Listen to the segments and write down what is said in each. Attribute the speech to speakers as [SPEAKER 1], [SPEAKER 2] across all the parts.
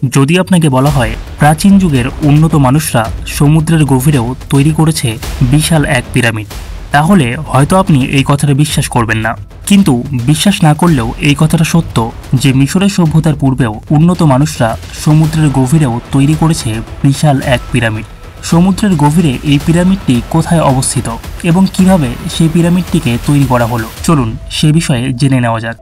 [SPEAKER 1] যদি আপনাকে বলা হয় প্রাচীন যুগের উন্নত মানুষরা সমুদ্রের গভীরেও তৈরি করেছে বিশাল এক পিরামিড, তাহলে হয়তো আপনি এই কথাটা বিশ্বাস করবেন না। কিন্তু বিশ্বাস না করলেও এই কথাটা সত্য যে মিশরের সভ্যতার পূর্বেও উন্নত মানুষরা সমুদ্রের গভীরেও তৈরি করেছে বিশাল এক পিরামিড। সমুদ্রের গভীরে এই পিরামিডটি কোথায় অবস্থিত এবং কিভাবে সেই পিরামিডটিকে তৈরি করা হলো, চলুন সে বিষয়ে জেনে নেওয়া যাক।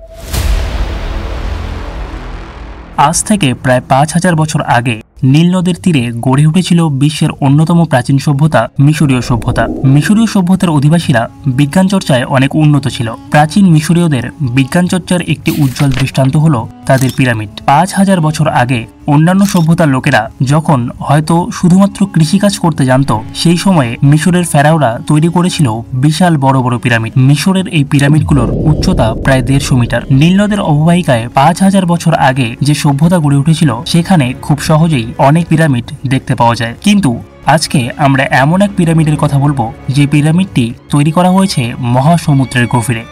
[SPEAKER 1] আজ থেকে প্রায় 5000 বছর আগে নীল নদের তীরে গড়ে উঠেছিল বিশ্বের অন্যতম প্রাচীন সভ্যতা মিশরীয় সভ্যতা। মিশরীয় সভ্যতার অধিবাসীরা বিজ্ঞান চর্চায় অনেক উন্নত ছিল। প্রাচীন মিশরীয়দের বিজ্ঞান চর্চার একটি উজ্জ্বল দৃষ্টান্ত হলো তাদের পিরামিড। 5000 বছর আগে অন্যান্য সভ্যতার লোকেরা যখন হয়তো শুধুমাত্র কৃষিকাজ করতে জানত, সেই সময়ে মিশরের ফেরাওরা তৈরি করেছিল বিশাল বড় বড় পিরামিড। মিশরের এই পিরামিডগুলোর উচ্চতা প্রায় 150 মিটার। নীল নদের অববাহিকায় 5000 বছর আগে যে সভ্যতা গড়ে উঠেছিল সেখানে খুব সহজেই অনেক পিরামিড দেখতে পাওয়া যায়। কিন্তু আজকে আমরা এমন এক পিরামিডের কথা বলবো যে পিরামিডটি তৈরি করা হয়েছে মহাসমুদ্রের গভীরে।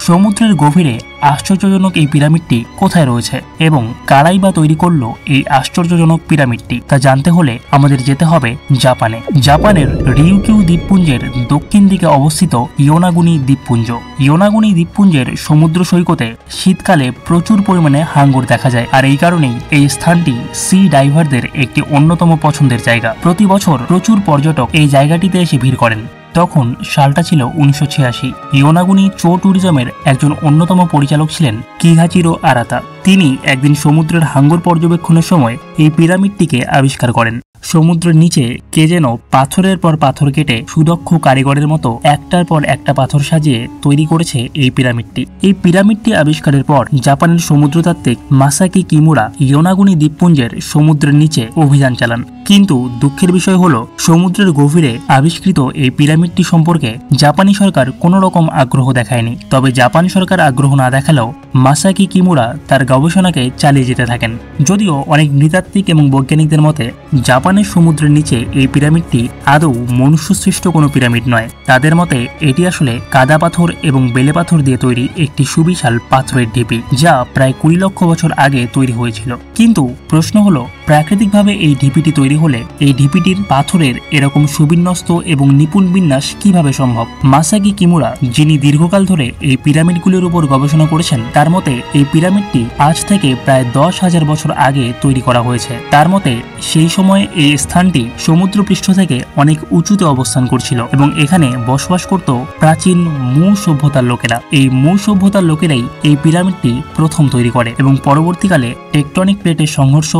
[SPEAKER 1] সমুদ্রের গভীরে আশ্চর্যজনক এই পিরামিডটি কোথায় রয়েছে এবং কারাই বা তৈরি করলো এই আশ্চর্যজনক পিরামিডটি, তা জানতে হলে আমাদের যেতে হবে জাপানে। জাপানের রিউকিউ দ্বীপপুঞ্জের দক্ষিণ দিকে অবস্থিত ইয়োনাগুনি দ্বীপপুঞ্জ। ইয়োনাগুনি দ্বীপপুঞ্জের সমুদ্র সৈকতে শীতকালে প্রচুর পরিমাণে হাঙ্গর দেখা যায়, আর এই কারণেই এই স্থানটি সি ডাইভারদের একটি অন্যতম পছন্দের জায়গা। প্রতি বছর প্রচুর পর্যটক এই জায়গাটিতে এসে ভিড় করেন। তখন সালটা ছিল 1986। ইয়োনাগুনি চো ট্যুরিজমের একজন অন্যতম পরিচালক ছিলেন কিহাচিরো আরাতা। তিনি একদিন সমুদ্রের হাঙ্গর পর্যবেক্ষণের সময় এই পিরামিডটিকে আবিষ্কার করেন। সমুদ্রের নিচে কে যেন পাথরের পর পাথর কেটে সুদক্ষ কারিগরের মতো একটার পর একটা পাথর সাজিয়ে তৈরি করেছে এই পিরামিডটি। এই পিরামিডটি আবিষ্কারের পর জাপানের সমুদ্রতাত্ত্বিক মাসাকি কিমুরা ইয়োনাগুনি দ্বীপপুঞ্জের সমুদ্রের নিচে অভিযান চালান। কিন্তু দুঃখের বিষয় হলো সমুদ্রের গভীরে আবিষ্কৃত এই পিরামিডটি সম্পর্কে জাপানি সরকার কোনো রকম আগ্রহ দেখায়নি। তবে জাপান সরকার আগ্রহ না দেখালেও মাসাকি কিমুরা তার গবেষণাকে চালিয়ে যেতে থাকেন। যদিও অনেক নৃতাত্ত্বিক এবং বৈজ্ঞানিকদের মতে জাপানের সমুদ্রের নিচে এই পিরামিডটি আদৌ মনুষ্যসৃষ্ট কোনো পিরামিড নয়। তাদের মতে এটি আসলে কাদা পাথর এবং বেলে পাথর দিয়ে তৈরি একটি সুবিশাল পাথরের ঢিপি, যা প্রায় 20 লক্ষ বছর আগে তৈরি হয়েছিল। কিন্তু প্রশ্ন হলো, প্রাকৃতিকভাবে এই ঢিপিটি তৈরি হলে এই ঢিপিটির পাথরের এরকম সুবিন্যস্ত এবং নিপুণ বিন্যাস কিভাবে সম্ভব? মাসাকি কিমুরা, যিনি দীর্ঘকাল ধরে এই পিরামিডগুলির উপর গবেষণা করেছেন, তার মতে এই পিরামিডটি আজ থেকে প্রায় 10,000 বছর আগে তৈরি করা হয়েছে। তার মতে সেই সময়ে এই স্থানটি সমুদ্রপৃষ্ঠ থেকে অনেক উঁচুতে অবস্থান করছিল এবং এখানে বসবাস করত প্রাচীন মু সভ্যতার লোকেরা। এই মু সভ্যতার লোকেরাই এই পিরামিডটি প্রথম তৈরি করে এবং পরবর্তীকালে টেকটনিক প্লেটের সংঘর্ষ,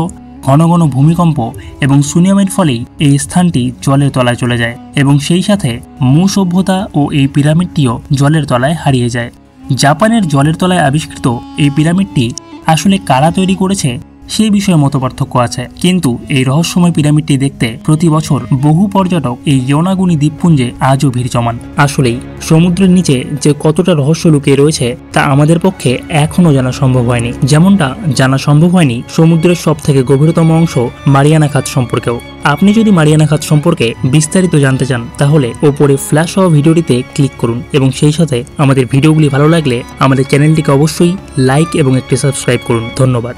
[SPEAKER 1] ঘন ঘন ভূমিকম্প এবং সুনামির ফলেই এই স্থানটি জলের তলায় চলে যায় এবং সেই সাথে মু সভ্যতা ও এই পিরামিডটিও জলের তলায় হারিয়ে যায়। জাপানের জলের তলায় আবিষ্কৃত এই পিরামিডটি আসলে কারা তৈরি করেছে সেই বিষয়ে মতপার্থক্য আছে, কিন্তু এই রহস্যময় পিরামিডটি দেখতে প্রতি বছর বহু পর্যটক এই ইয়োনাগুনি দ্বীপপুঞ্জে আজও ভিড় জমান। আসলেই সমুদ্রের নিচে যে কতটা রহস্য লুকিয়ে রয়েছে তা আমাদের পক্ষে এখনো জানা সম্ভব হয়নি। যেমনটা জানা সম্ভব হয়নি সমুদ্রের সব থেকে গভীরতম অংশ মারিয়ানা খাত সম্পর্কেও। আপনি যদি মারিয়ানা খাত সম্পর্কে বিস্তারিত জানতে চান তাহলে ওপরে ফ্ল্যাশ হওয়া ভিডিওটিতে ক্লিক করুন এবং সেই সাথে আমাদের ভিডিওগুলি ভালো লাগলে আমাদের চ্যানেলটিকে অবশ্যই লাইক এবং একটি সাবস্ক্রাইব করুন। ধন্যবাদ।